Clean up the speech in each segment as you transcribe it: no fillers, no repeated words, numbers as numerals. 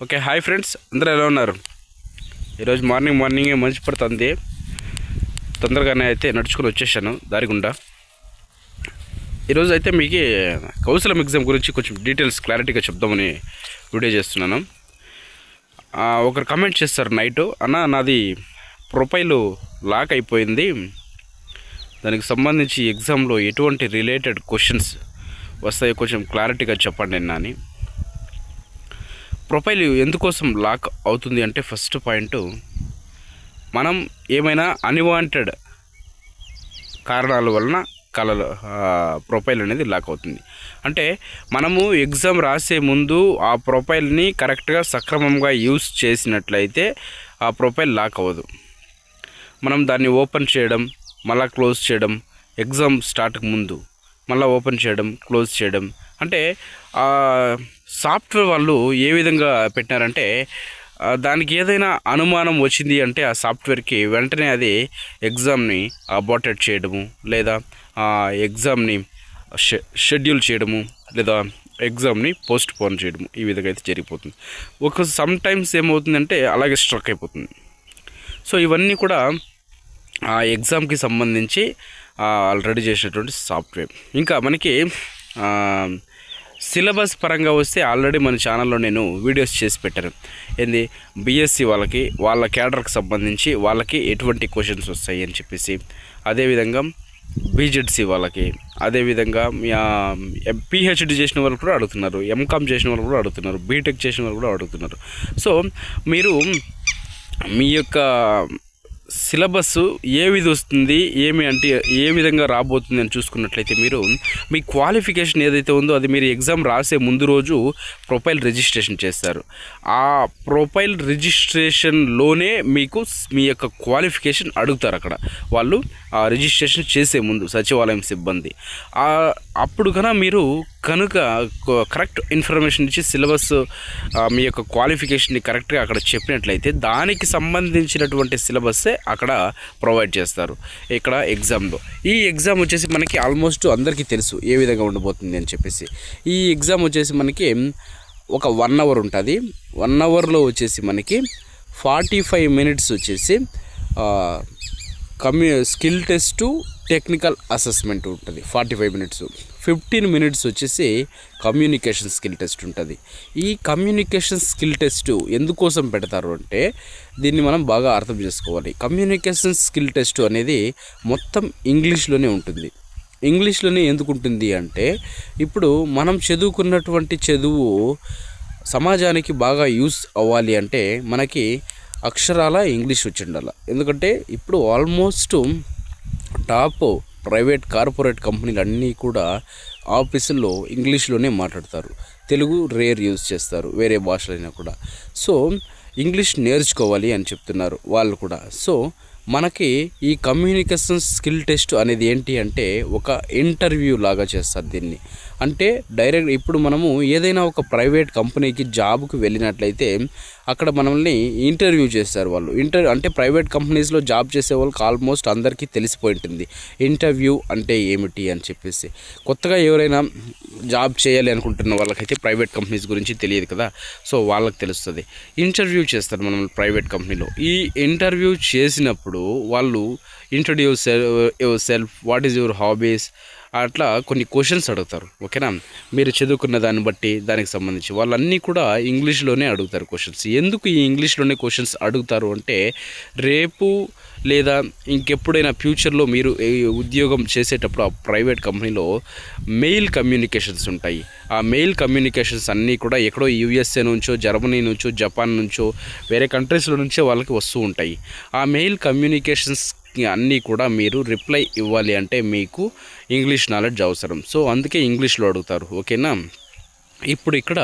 Okay, hi friends, అందరూ ఎలా ఉన్నారు? ఈరోజు మార్నింగే మంచి పడుతుంది. తొందరగానే అయితే నడుచుకొని వచ్చేసాను దారి గుండా. ఈరోజు అయితే మీకు కౌశలం ఎగ్జామ్ గురించి కొంచెం డీటెయిల్స్ క్లారిటీగా చెప్దామని వీడియో చేస్తున్నాను. ఒకరు కమెంట్ చేస్తారు నైట్, అన్న నాది ప్రొఫైలు లాక్ అయిపోయింది, దానికి సంబంధించి ఎగ్జామ్లో ఎటువంటి రిలేటెడ్ క్వశ్చన్స్ వస్తాయో కొంచెం క్లారిటీగా చెప్పండి అన్న అని. ప్రొఫైల్ ఎందుకోసం లాక్ అవుతుంది అంటే, ఫస్ట్ పాయింట్, మనం ఏమైనా అన్వాంటెడ్ కారణాల వలన ప్రొఫైల్ అనేది లాక్ అవుతుంది. అంటే మనము ఎగ్జామ్ రాసే ముందు ఆ ప్రొఫైల్ని కరెక్ట్గా సక్రమంగా యూస్ చేసినట్లయితే ఆ ప్రొఫైల్ లాక్ అవ్వదు. మనం దాన్ని ఓపెన్ చేయడం, మళ్ళీ క్లోజ్ చేయడం, ఎగ్జామ్ స్టార్ట్కి ముందు మళ్ళీ ఓపెన్ చేయడం, క్లోజ్ చేయడం, అంటే సాఫ్ట్వేర్ వాళ్ళు ఏ విధంగా పెట్టినారంటే, దానికి ఏదైనా అనుమానం వచ్చింది అంటే ఆ సాఫ్ట్వేర్కి వెంటనే అది ఎగ్జామ్ని అబార్టెడ్ చేయడము, లేదా ఎగ్జామ్ని షెడ్యూల్ చేయడము, లేదా ఎగ్జామ్ని పోస్ట్ పోన్ చేయడము, ఈ విధంగా అయితే జరిగిపోతుంది. సమ్ టైమ్స్ ఏమవుతుందంటే అలాగే స్ట్రక్ అయిపోతుంది. సో ఇవన్నీ కూడా ఆ ఎగ్జామ్కి సంబంధించి ఆల్రెడీ చేసినటువంటి సాఫ్ట్వేర్. ఇంకా మనకి సిలబస్ పరంగా వస్తే ఆల్రెడీ మన ఛానల్లో నేను వీడియోస్ చేసి పెట్టాను. ఏంది, బీఎస్సీ వాళ్ళకి, వాళ్ళ క్యాడర్కి సంబంధించి వాళ్ళకి ఎటువంటి క్వశ్చన్స్ వస్తాయి అని చెప్పేసి, అదేవిధంగా బీజెడ్సీ వాళ్ళకి, అదేవిధంగా పిహెచ్డి చేసిన వాళ్ళు కూడా అడుగుతున్నారు, ఎంకామ్ చేసిన వాళ్ళు కూడా అడుగుతున్నారు, బీటెక్ చేసిన వాళ్ళు కూడా అడుగుతున్నారు. సో మీరు మీ యొక్క సిలబస్ ఏ విధి వస్తుంది, ఏ విధంగా రాబోతుంది అని చూసుకున్నట్లయితే, మీరు మీ క్వాలిఫికేషన్ ఏదైతే ఉందో అది మీరు ఎగ్జామ్ రాసే ముందు రోజు ప్రొఫైల్ రిజిస్ట్రేషన్ చేస్తారు. ఆ ప్రొఫైల్ రిజిస్ట్రేషన్లోనే మీకు మీ యొక్క క్వాలిఫికేషన్ అడుగుతారు అక్కడ వాళ్ళు రిజిస్ట్రేషన్ చేసే ముందు, సచివాలయం సిబ్బంది. అప్పుడు మీరు కనుక కరెక్ట్ ఇన్ఫర్మేషన్ ఇచ్చి సిలబస్ మీ యొక్క క్వాలిఫికేషన్ని కరెక్ట్గా అక్కడ చెప్పినట్లయితే దానికి సంబంధించినటువంటి సిలబస్సే అక్కడ ప్రొవైడ్ చేస్తారు ఇక్కడ ఎగ్జామ్లో. ఈ ఎగ్జామ్ వచ్చేసి మనకి ఆల్మోస్ట్ అందరికీ తెలుసు ఏ విధంగా ఉండబోతుంది అని చెప్పేసి. ఈ ఎగ్జామ్ వచ్చేసి మనకి ఒక 1 అవర్ ఉంటుంది. 1 అవర్లో వచ్చేసి మనకి 45 మినిట్స్ వచ్చేసి స్కిల్ టెస్టు, టెక్నికల్ అసెస్మెంట్ ఉంటుంది 45 మినిట్స్. 15 మినిట్స్ వచ్చేసి కమ్యూనికేషన్ స్కిల్ టెస్ట్ ఉంటుంది. ఈ కమ్యూనికేషన్ స్కిల్ టెస్ట్ ఎందుకోసం పెడతారు అంటే, దీన్ని మనం బాగా అర్థం చేసుకోవాలి. కమ్యూనికేషన్ స్కిల్ టెస్ట్ అనేది మొత్తం ఇంగ్లీష్లోనే ఉంటుంది. ఇంగ్లీష్లోనే ఎందుకు ఉంటుంది అంటే, ఇప్పుడు మనం చదువుకున్నటువంటి చదువు సమాజానికి బాగా యూస్ అవ్వాలి అంటే మనకి అక్షరాల ఇంగ్లీష్ వచ్చి ఉండాలి. ఎందుకంటే ఇప్పుడు ఆల్మోస్ట్ టాప్ ప్రైవేట్ కార్పొరేట్ కంపెనీలు అన్నీ కూడా ఆఫీసుల్లో ఇంగ్లీష్లోనే మాట్లాడతారు. తెలుగు రేర్ యూజ్ చేస్తారు, వేరే భాషలైనా కూడా. సో ఇంగ్లీష్ నేర్చుకోవాలి అని చెప్తున్నారు వాళ్ళు కూడా. సో మనకి ఈ కమ్యూనికేషన్ స్కిల్ టెస్ట్ అనేది ఏంటి అంటే, ఒక ఇంటర్వ్యూ లాగా చేస్తారు దీన్ని. అంటే డైరెక్ట్ ఇప్పుడు మనము ఏదైనా ఒక ప్రైవేట్ కంపెనీకి జాబ్కి వెళ్ళినట్లయితే అక్కడ మనల్ని ఇంటర్వ్యూ చేస్తారు వాళ్ళు. అంటే ప్రైవేట్ కంపెనీస్లో జాబ్ చేసే వాళ్ళకి ఆల్మోస్ట్ అందరికీ తెలిసిపోయి ఉంటుంది ఇంటర్వ్యూ అంటే ఏమిటి అని చెప్పేసి. కొత్తగా ఎవరైనా జాబ్ చేయాలి అనుకుంటున్న వాళ్ళకైతే ప్రైవేట్ కంపెనీస్ గురించి తెలియదు కదా, సో వాళ్ళకి తెలుస్తుంది. ఇంటర్వ్యూ చేస్తారు మనం ప్రైవేట్ కంపెనీలో. ఈ ఇంటర్వ్యూ చేసినప్పుడు వాళ్ళు introduce your self, what is your hobbies, అట్లా కొన్ని క్వశ్చన్స్ అడుగుతారు. ఓకేనా, మీరు చదువుకున్న దాన్ని బట్టి దానికి సంబంధించి వాళ్ళన్నీ కూడా ఇంగ్లీష్లోనే అడుగుతారు క్వశ్చన్స్. ఎందుకు ఈ ఇంగ్లీష్లోనే క్వశ్చన్స్ అడుగుతారు అంటే, రేపు లేదా ఇంకెప్పుడైనా ఫ్యూచర్లో మీరు ఉద్యోగం చేసేటప్పుడు ఆ ప్రైవేట్ కంపెనీలో మెయిల్ కమ్యూనికేషన్స్ ఉంటాయి. ఆ మెయిల్ కమ్యూనికేషన్స్ అన్నీ కూడా ఎక్కడో యూఎస్ఏ నుంచో, జర్మనీ నుంచో, జపాన్ నుంచో, వేరే కంట్రీస్లో నుంచో వాళ్ళకి వస్తూ ఉంటాయి. ఆ మెయిల్ కమ్యూనికేషన్స్ అన్నీ కూడా మీరు రిప్లై ఇవ్వాలి అంటే మీకు ఇంగ్లీష్ నాలెడ్జ్ అవసరం. సో అందుకే ఇంగ్లీష్లో అడుగుతారు. ఓకేనా, ఇప్పుడు ఇక్కడ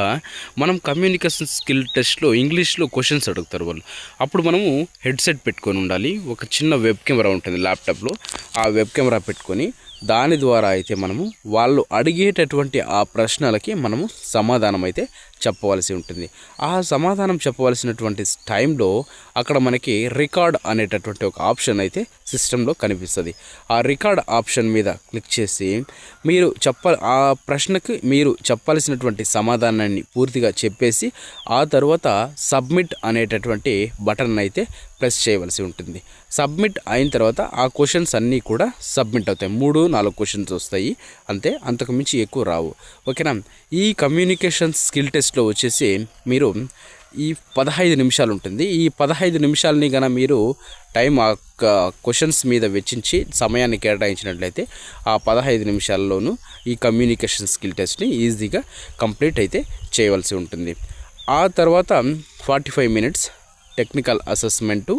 మనం కమ్యూనికేషన్ స్కిల్ టెస్ట్లో ఇంగ్లీష్లో క్వశ్చన్స్ అడుగుతారు వాళ్ళు. అప్పుడు మనము హెడ్సెట్ పెట్టుకొని ఉండాలి. ఒక చిన్న వెబ్ కెమెరా ఉంటుంది ల్యాప్టాప్లో, ఆ వెబ్ కెమెరా పెట్టుకొని దాని ద్వారా అయితే మనము వాళ్ళు అడిగేటటువంటి ఆ ప్రశ్నలకి మనము సమాధానం అయితే చెప్పవలసి ఉంటుంది. ఆ సమాధానం చెప్పవలసినటువంటి టైంలో అక్కడ మనకి రికార్డ్ అనేటటువంటి ఒక ఆప్షన్ అయితే సిస్టంలో కనిపిస్తుంది. ఆ రికార్డ్ ఆప్షన్ మీద క్లిక్ చేసి మీరు ఆ ప్రశ్నకి మీరు చెప్పాల్సినటువంటి సమాధానాన్ని పూర్తిగా చెప్పేసి ఆ తర్వాత సబ్మిట్ అనేటటువంటి బటన్ అయితే ప్రెస్ చేయవలసి ఉంటుంది. సబ్మిట్ అయిన తర్వాత ఆ క్వశ్చన్స్ అన్నీ కూడా సబ్మిట్ అవుతాయి. 3-4 క్వశ్చన్స్ వస్తాయి అంతే, అంతకుమించి ఎక్కువ రావు. ఓకేనా. ఈ కమ్యూనికేషన్ స్కిల్ టెస్ట్లో వచ్చేసి మీరు ఈ 15 నిమిషాలు ఉంటుంది. ఈ 15 నిమిషాలని కనుక మీరు టైం ఆ క్వశ్చన్స్ మీద వెచ్చించి సమయాన్ని కేటాయించినట్లయితే ఆ 15 నిమిషాల్లోనూ ఈ కమ్యూనికేషన్ స్కిల్ టెస్ట్ని ఈజీగా కంప్లీట్ అయితే చేయవలసి ఉంటుంది. ఆ తర్వాత 45 minutes technical assessment,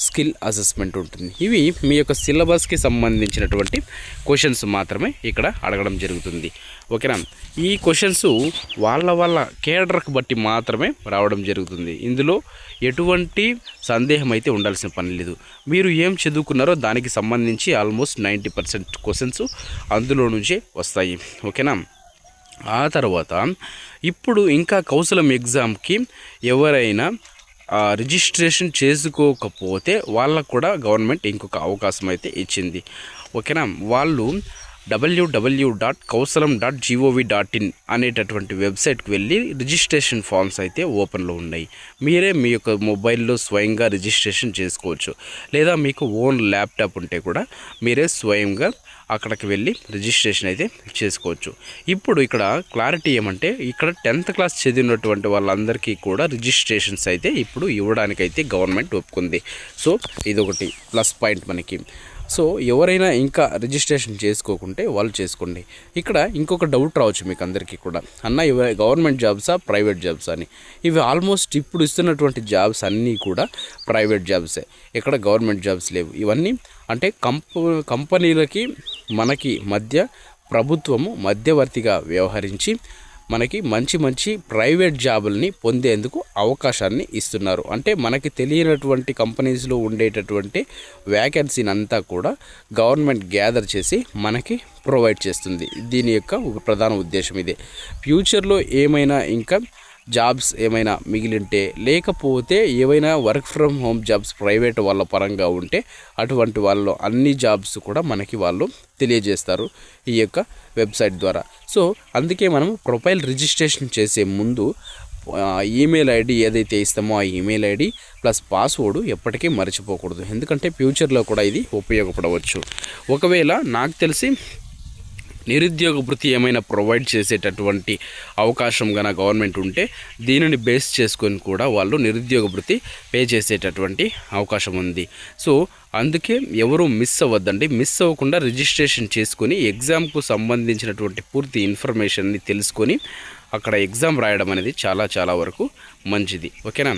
skill assessment ఉంటుంది. ఇవి మీ యొక్క సిలబస్కి సంబంధించినటువంటి క్వశ్చన్స్ మాత్రమే ఇక్కడ అడగడం జరుగుతుంది. ఓకేనా. ఈ క్వశ్చన్స్ వాళ్ళ కేడర్కి బట్టి మాత్రమే రావడం జరుగుతుంది. ఇందులో ఎటువంటి సందేహం అయితే ఉండాల్సిన పని లేదు. మీరు ఏం చదువుకున్నారో దానికి సంబంధించి ఆల్మోస్ట్ 90% క్వశ్చన్స్ అందులో నుంచే వస్తాయి. ఓకేనా. ఆ తర్వాత ఇప్పుడు ఇంకా కౌశలం ఎగ్జామ్కి ఎవరైనా రిజిస్ట్రేషన్ చేసుకోకపోతే వాళ్ళకు కూడా గవర్నమెంట్ ఇంకొక అవకాశం అయితే ఇచ్చింది. ఓకేనా. వాళ్ళు www.kausalam.gov.in అనేటటువంటి వెబ్సైట్కి వెళ్ళి రిజిస్ట్రేషన్ ఫామ్స్ అయితే ఓపెన్లో ఉన్నాయి. మీరే మీ యొక్క మొబైల్లో స్వయంగా రిజిస్ట్రేషన్ చేసుకోవచ్చు. లేదా మీకు ఓన్ ల్యాప్టాప్ ఉంటే కూడా మీరే స్వయంగా అక్కడికి వెళ్ళి రిజిస్ట్రేషన్ అయితే చేసుకోవచ్చు. ఇప్పుడు ఇక్కడ క్లారిటీ ఏమంటే ఇక్కడ 10th క్లాస్ చదివినటువంటి వాళ్ళందరికీ కూడా రిజిస్ట్రేషన్స్ అయితే ఇప్పుడు ఇవ్వడానికైతే గవర్నమెంట్ ఒప్పుకుంది. సో ఇదొకటి ప్లస్ పాయింట్ మనకి. సో ఎవరైనా ఇంకా రిజిస్ట్రేషన్ చేసుకోకుంటే వాళ్ళు చేసుకోండి. ఇక్కడ ఇంకొక డౌట్ రావచ్చు మీకు అందరికీ కూడా, అన్న ఇవి గవర్నమెంట్ జాబ్సా ప్రైవేట్ జాబ్సా అని. ఇవి ఆల్మోస్ట్ ఇప్పుడు ఇస్తున్నటువంటి జాబ్స్ అన్నీ కూడా ప్రైవేట్ జాబ్సే, ఇక్కడ గవర్నమెంట్ జాబ్స్ లేవు. ఇవన్నీ అంటే కంపెనీలకి మనకి మధ్య ప్రభుత్వము మధ్యవర్తిగా వ్యవహరించి మనకి మంచి ప్రైవేట్ జాబుల్ని పొందేందుకు అవకాశాన్ని ఇస్తున్నారు. అంటే మనకి తెలియనటువంటి కంపెనీస్లో ఉండేటటువంటి వ్యాకెన్సీని అంతా కూడా గవర్నమెంట్ గ్యాదర్ చేసి మనకి ప్రొవైడ్ చేస్తుంది. దీని యొక్క ప్రధాన ఉద్దేశం ఇదే. ఫ్యూచర్లో ఏమైనా ఇంకా జాబ్స్ ఏమైనా మిగిలింటే, లేకపోతే ఏవైనా work from home jobs private వాళ్ళ పరంగా ఉంటే అటువంటి వాళ్ళు అన్ని జాబ్స్ కూడా మనకి వాళ్ళు తెలియజేస్తారు ఈ యొక్క వెబ్సైట్ ద్వారా. సో అందుకే మనం ప్రొఫైల్ రిజిస్ట్రేషన్ చేసే ముందు ఈమెయిల్ ఐడి ఏదైతే ఇస్తామో ఆ ఈమెయిల్ ఐడి ప్లస్ పాస్వర్డ్ ఎప్పటికీ మర్చిపోకూడదు. ఎందుకంటే ఫ్యూచర్లో కూడా ఇది ఉపయోగపడవచ్చు. ఒకవేళ నాకు తెలిసి నిరుద్యోగ భృతి ఏమైనా ప్రొవైడ్ చేసేటటువంటి అవకాశం కనుక గవర్నమెంట్ ఉంటే దీనిని బేస్ చేసుకొని కూడా వాళ్ళు నిరుద్యోగ భృతి పే చేసేటటువంటి అవకాశం ఉంది. సో అందుకే ఎవరు మిస్ అవ్వద్దండి. మిస్ అవ్వకుండా రిజిస్ట్రేషన్ చేసుకొని ఎగ్జామ్కు సంబంధించినటువంటి పూర్తి ఇన్ఫర్మేషన్ని తెలుసుకొని అక్కడ ఎగ్జామ్ రాయడం అనేది చాలా వరకు మంచిది. ఓకేనా.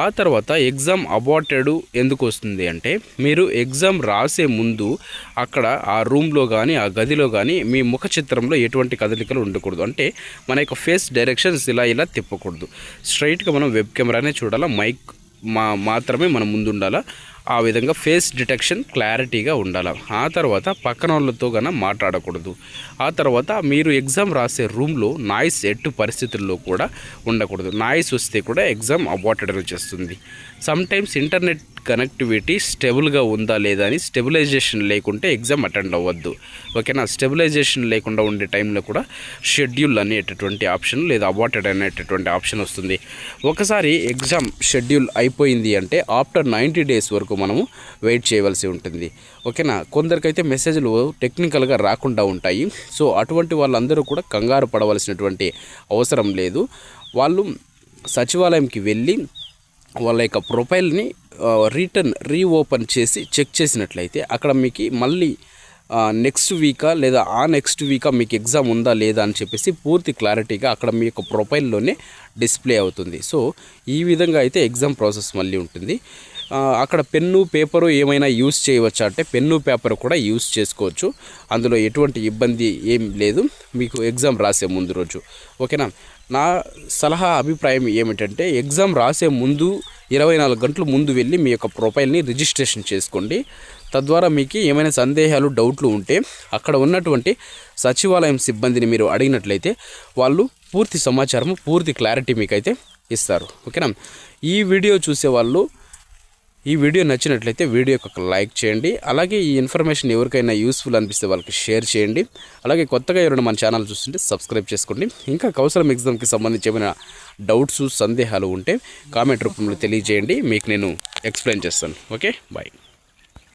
ఆ తర్వాత ఎగ్జామ్ అబార్టెడ్ ఎందుకు వస్తుంది అంటే, మీరు ఎగ్జామ్ రాసే ముందు అక్కడ ఆ రూమ్లో కానీ ఆ గదిలో కానీ మీ ముఖ చిత్రంలో ఎటువంటి కదలికలు ఉండకూడదు. అంటే మన యొక్క ఫేస్ డైరెక్షన్స్ ఇలా తిప్పకూడదు. స్ట్రైట్గా మనం వెబ్ కెమెరానే చూడాలా, మైక్ మాత్రమే మన ముందు ఉండాలా. ఆ విధంగా ఫేస్ డిటెక్షన్ క్లారిటీగా ఉండాలి. ఆ తర్వాత పక్కన వాళ్ళతో కన్నా మాట్లాడకూడదు. ఆ తర్వాత మీరు ఎగ్జామ్ రాసే రూమ్లో నాయిస్ ఎట్టు పరిస్థితుల్లో కూడా ఉండకూడదు. నాయిస్ వస్తే కూడా ఎగ్జామ్ అబార్టెడ్ వచ్చేస్తుంది. సమ్టైమ్స్ ఇంటర్నెట్ కనెక్టివిటీ స్టెబుల్గా ఉందా లేదా అని స్టెబిలైజేషన్ లేకుంటే ఎగ్జామ్ అటెండ్ అవ్వద్దు. ఓకేనా. స్టెబిలైజేషన్ లేకుండా ఉండే టైంలో కూడా షెడ్యూల్ అనేటటువంటి ఆప్షన్ లేదా అబార్టెడ్ అనేటటువంటి ఆప్షన్ వస్తుంది. ఒకసారి ఎగ్జామ్ షెడ్యూల్ అయిపోయింది అంటే ఆఫ్టర్ 90 days వరకు మనము వెయిట్ చేయవలసి ఉంటుంది. ఓకేనా. కొందరికైతే మెసేజ్లు టెక్నికల్గా రాకుండా ఉంటాయి. సో అటువంటి వాళ్ళందరూ కూడా కంగారు పడవలసినటువంటి అవసరం లేదు. వాళ్ళు సచివాలయంకి వెళ్ళి వాళ్ళ యొక్క ప్రొఫైల్ని రీఓపెన్ చేసి చెక్ చేసినట్లయితే అక్కడ మీకు మళ్ళీ నెక్స్ట్ వీకా లేదా నెక్స్ట్ వీకా మీకు ఎగ్జామ్ ఉందా లేదా అని చెప్పేసి పూర్తి క్లారిటీగా అక్కడ మీ యొక్క ప్రొఫైల్లోనే డిస్ప్లే అవుతుంది. సో ఈ విధంగా అయితే ఎగ్జామ్ ప్రాసెస్ మళ్ళీ ఉంటుంది. అక్కడ పెన్ను పేపరు ఏమైనా యూస్ చేయవచ్చా అంటే పెన్ను పేపర్ కూడా యూస్ చేసుకోవచ్చు. అందులో ఎటువంటి ఇబ్బంది ఏం లేదు మీకు ఎగ్జామ్ రాసే ముందు రోజు. ఓకేనా. నా సలహా అభిప్రాయం ఏమిటంటే ఎగ్జామ్ రాసే ముందు 24 గంటల ముందు వెళ్ళి మీ యొక్క ప్రొఫైల్ని రిజిస్ట్రేషన్ చేసుకోండి. తద్వారా మీకు ఏమైనా సందేహాలు డౌట్లు ఉంటే అక్కడ ఉన్నటువంటి సచివాలయం సిబ్బందిని మీరు అడిగినట్లయితే వాళ్ళు పూర్తి సమాచారము పూర్తి క్లారిటీ మీకైతే ఇస్తారు. ఓకేనా. ఈ వీడియో చూసేవాళ్ళు ఈ వీడియో నచ్చినట్లయితే వీడియోకి ఒక లైక్ చేయండి. అలాగే ఈ ఇన్ఫర్మేషన్ ఎవరికైనా యూస్ఫుల్ అనిపిస్తే వాళ్ళకి షేర్ చేయండి. అలాగే కొత్తగా ఎవరైనా మన ఛానల్ చూస్తుంటే సబ్స్క్రైబ్ చేసుకోండి. ఇంకా కౌశలం ఎగ్జామ్కి సంబంధించి ఏమైనా డౌట్స్ సందేహాలు ఉంటే కామెంట్ రూపంలో తెలియజేయండి, మీకు నేను ఎక్స్ప్లెయిన్ చేస్తాను. Okay, bye.